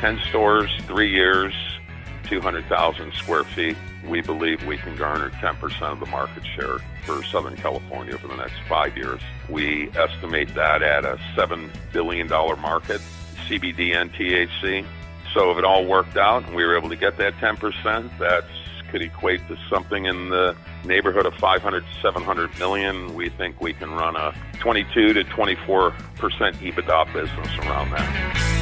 10 stores, 3 years, 200,000 square feet. We believe we can garner 10% of the market share for Southern California for the next 5 years. We estimate that at a $7 billion market, CBD and THC. So if it all worked out and we were able to get that 10%, that could equate to something in the neighborhood of 500 to 700 million. We think we can run a 22 to 24% EBITDA business around that.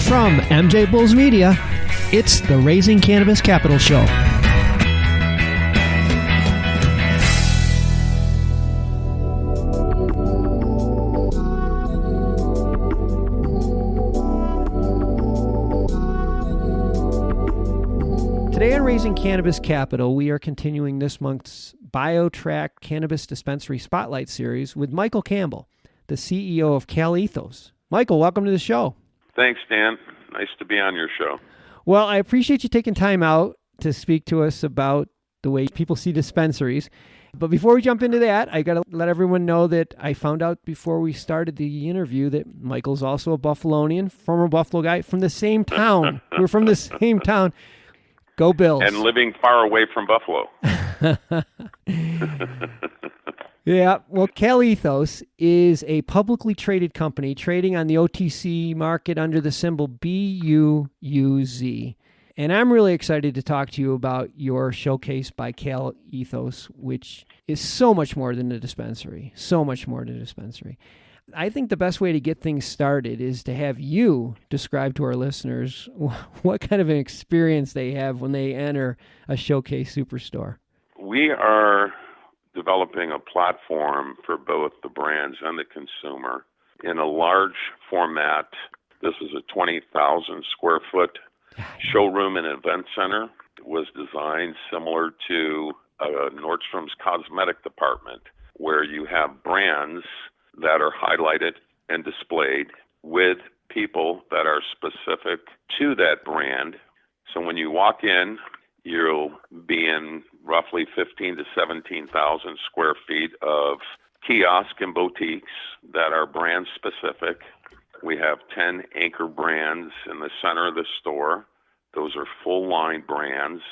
From MJBulls Media, it's the Raising Cannabis Capital Show. Today on Raising Cannabis Capital, we are continuing this month's BioTrack Cannabis Dispensary Spotlight Series with Michael Campbell, the CEO of CalEthos. Michael, welcome to the show. Thanks, Dan. Nice to be on your show. Well, I appreciate you taking time out to speak to us about the way people see dispensaries. But before we jump into that, I got to let everyone know that I found out before we started the interview that Michael's also a Buffalonian, former Buffalo guy from the same town. We're from the same town. Go Bills. And living far away from Buffalo. Yeah, well, CalEthos is a publicly traded company trading on the OTC market under the symbol BUUZ. And I'm really excited to talk to you about your showcase by CalEthos, which is so much more than a dispensary, so much more than a dispensary. I think the best way to get things started is to have you describe to our listeners what kind of an experience they have when they enter a showcase superstore. We are developing a platform for both the brands and the consumer in a large format. This is a 20,000 square foot showroom and event center. It was designed similar to Nordstrom's cosmetic department, where you have brands that are highlighted and displayed with people that are specific to that brand. So when you walk in, you'll be in roughly 15 to 17,000 square feet of kiosks and boutiques that are brand specific. We have 10 anchor brands in the center of the store. Those are full line brands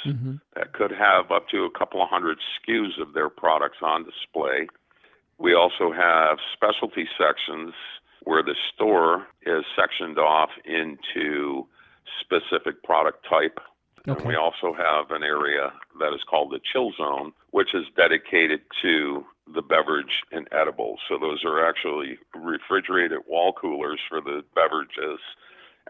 that could have up to a couple of hundred SKUs of their products on display. We also have specialty sections where the store is sectioned off into specific product type. Okay. And we also have an area that is called the chill zone, which is dedicated to the beverage and edibles. So those are actually refrigerated wall coolers for the beverages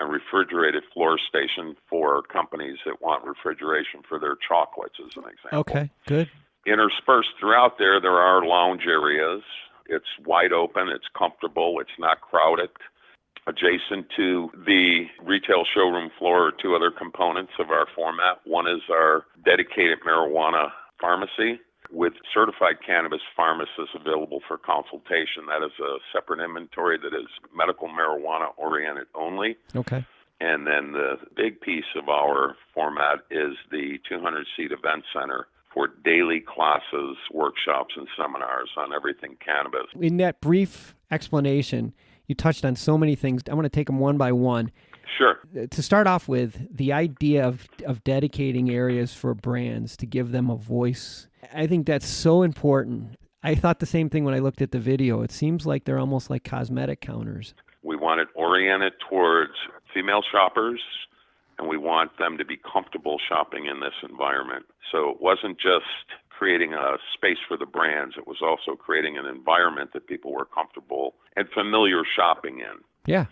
and refrigerated floor station for companies that want refrigeration for their chocolates, as an example. Okay, good. Interspersed throughout there are lounge areas. It's wide open, it's comfortable, it's not crowded. Adjacent to the retail showroom floor are two other components of our format. One is our dedicated marijuana pharmacy with certified cannabis pharmacists available for consultation. That is a separate inventory that is medical marijuana oriented only. Okay. And then the big piece of our format is the 200-seat event center for daily classes, workshops, and seminars on everything cannabis. In that brief explanation, you touched on so many things. I want to take them one by one. Sure. To start off with, the idea of dedicating areas for brands to give them a voice, I think that's so important. I thought the same thing when I looked at the video. It seems like they're almost like cosmetic counters. We want it oriented towards female shoppers, and we want them to be comfortable shopping in this environment. So it wasn't just creating a space for the brands, it was also creating an environment that people were comfortable and familiar shopping in. Yeah.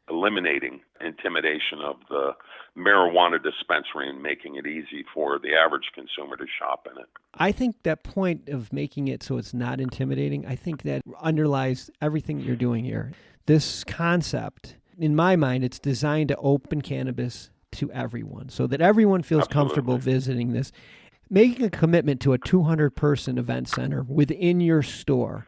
Eliminating intimidation of the marijuana dispensary and making it easy for the average consumer to shop in it. I think that point of making it so it's not intimidating, I think that underlies everything you're doing here. This concept, in my mind, it's designed to open cannabis to everyone so that everyone feels Absolutely. Comfortable visiting this. Making a commitment to a 200-person event center within your store,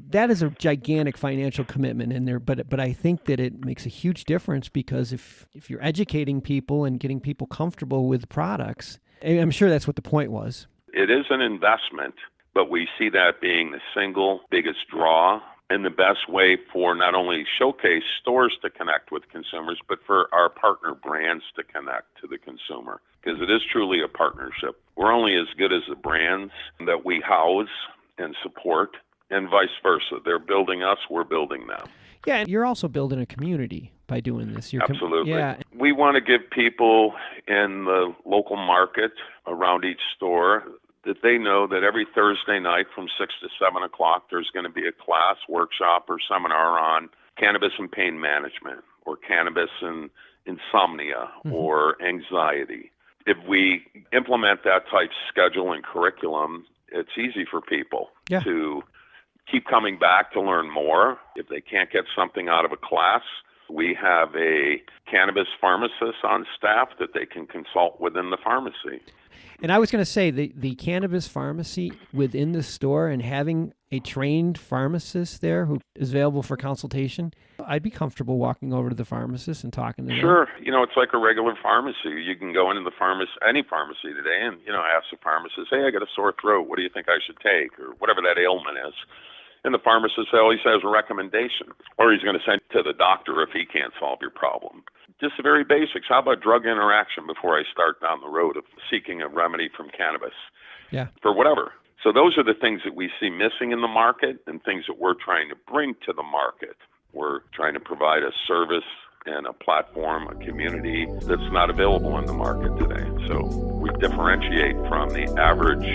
that is a gigantic financial commitment in there, but I think that it makes a huge difference because if you're educating people and getting people comfortable with products, and I'm sure that's what the point was. It is an investment, but we see that being the single biggest draw and the best way for not only showcase stores to connect with consumers, but for our partner brands to connect to the consumer, because it is truly a partnership. We're only as good as the brands that we house and support, and vice versa. They're building us, we're building them. Yeah, and you're also building a community by doing this. Absolutely. Yeah. We want to give people in the local market around each store that they know that every Thursday night from 6 to 7 o'clock, there's going to be a class, workshop, or seminar on cannabis and pain management, or cannabis and insomnia, or anxiety. If we implement that type schedule and curriculum, it's easy for people to keep coming back to learn more. If they can't get something out of a class, we have a cannabis pharmacist on staff that they can consult within the pharmacy. And I was going to say, the cannabis pharmacy within the store and having a trained pharmacist there who is available for consultation, I'd be comfortable walking over to the pharmacist and talking to them. Sure. It's like a regular pharmacy. You can go into the any pharmacy today and, ask the pharmacist, hey, I got a sore throat. What do you think I should take? Or whatever that ailment is. And the pharmacist always has a recommendation, or he's going to send to the doctor if he can't solve your problem. Just the very basics. How about drug interaction before I start down the road of seeking a remedy from cannabis? Yeah. For whatever. So those are the things that we see missing in the market and things that we're trying to bring to the market. We're trying to provide a service and a platform, a community that's not available in the market today. So we differentiate from the average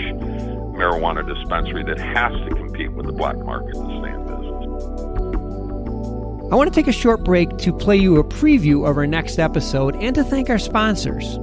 marijuana dispensary that has to compete with the black market to stay in business. I want to take a short break to play you a preview of our next episode and to thank our sponsors.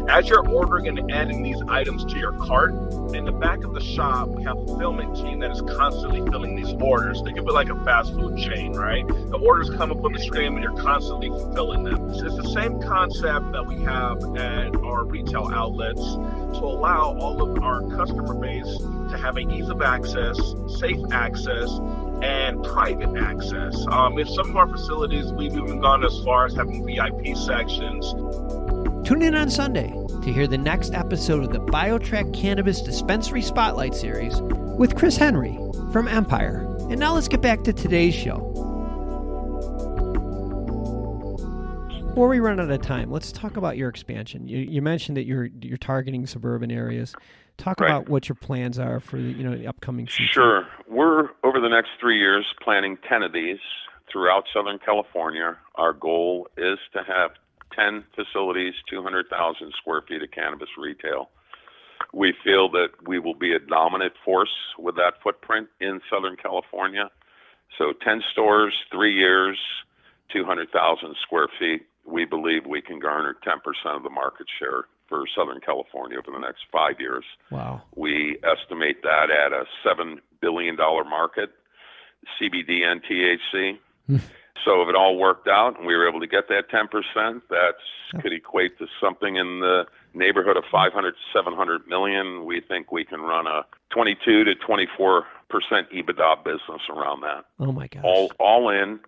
As you're ordering and adding these items to your cart, in the back of the shop, we have a fulfillment team that is constantly filling these orders. Think of it like a fast food chain, right? The orders come up on the screen and you're constantly fulfilling them. It's the same concept that we have at our retail outlets to allow all of our customer base to have an ease of access, safe access, and private access. In some of our facilities, we've even gone as far as having VIP sections. Tune in on Sunday to hear the next episode of the BioTrack Cannabis Dispensary Spotlight Series with Chris Henry from Empire. And now let's get back to today's show. Before we run out of time, let's talk about your expansion. You mentioned that you're targeting suburban areas. Talk about what your plans are for the upcoming season. Sure. We're, over the next 3 years, planning 10 of these throughout Southern California. Our goal is to have 10 facilities, 200,000 square feet of cannabis retail. We feel that we will be a dominant force with that footprint in Southern California. So 10 stores, 3 years, 200,000 square feet. We believe we can garner 10% of the market share for Southern California over the next 5 years. Wow. We estimate that at a $7 billion market, CBD and THC. So if it all worked out and we were able to get that 10%, that could equate to something in the neighborhood of 500 to 700 million. We think we can run a 22 to 24% EBITDA business around that. Oh my gosh. All in,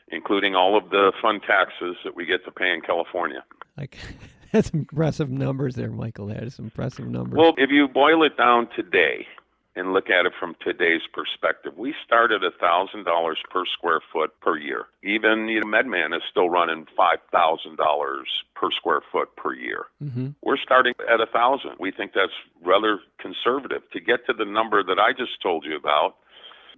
including all of the fun taxes that we get to pay in California. That's impressive numbers there, Michael. That is impressive numbers. Well, if you boil it down today and look at it from today's perspective, we start at $1,000 per square foot per year. Even MedMan is still running $5,000 per square foot per year. Mm-hmm. We're starting at $1,000. We think that's rather conservative. To get to the number that I just told you about,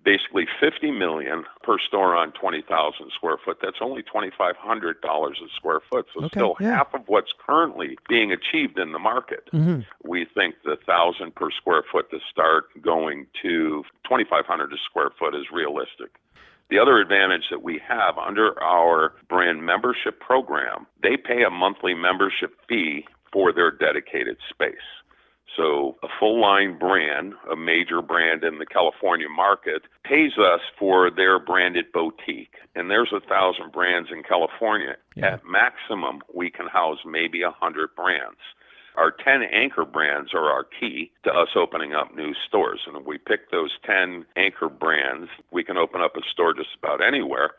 basically $50 million per store on 20,000 square foot. That's only $2,500 a square foot. So still half of what's currently being achieved in the market. Mm-hmm. We think the $1,000 per square foot to start going to $2,500 a square foot is realistic. The other advantage that we have under our brand membership program, they pay a monthly membership fee for their dedicated space. So a full-line brand, a major brand in the California market, pays us for their branded boutique. And there's 1,000 brands in California. Yeah. At maximum, we can house maybe 100 brands. Our 10 anchor brands are our key to us opening up new stores. And if we pick those 10 anchor brands, we can open up a store just about anywhere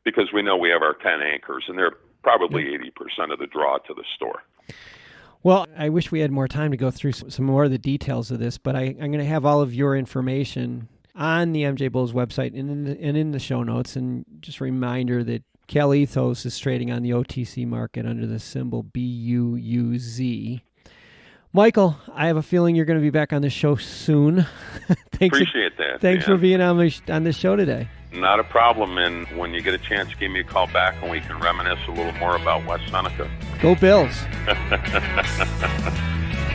because we know we have our 10 anchors, and they're probably 80% of the draw to the store. Well, I wish we had more time to go through some more of the details of this, but I'm going to have all of your information on the MJBulls website and in the show notes. And just a reminder that CalEthos is trading on the OTC market under the symbol BUUZ. Michael, I have a feeling you're going to be back on the show soon. Appreciate that. Thanks for being on the show today. Not a problem. And when you get a chance, give me a call back and we can reminisce a little more about West Seneca. Go Bills.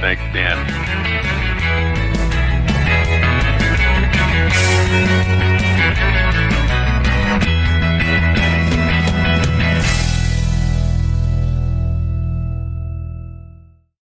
Thanks, Dan.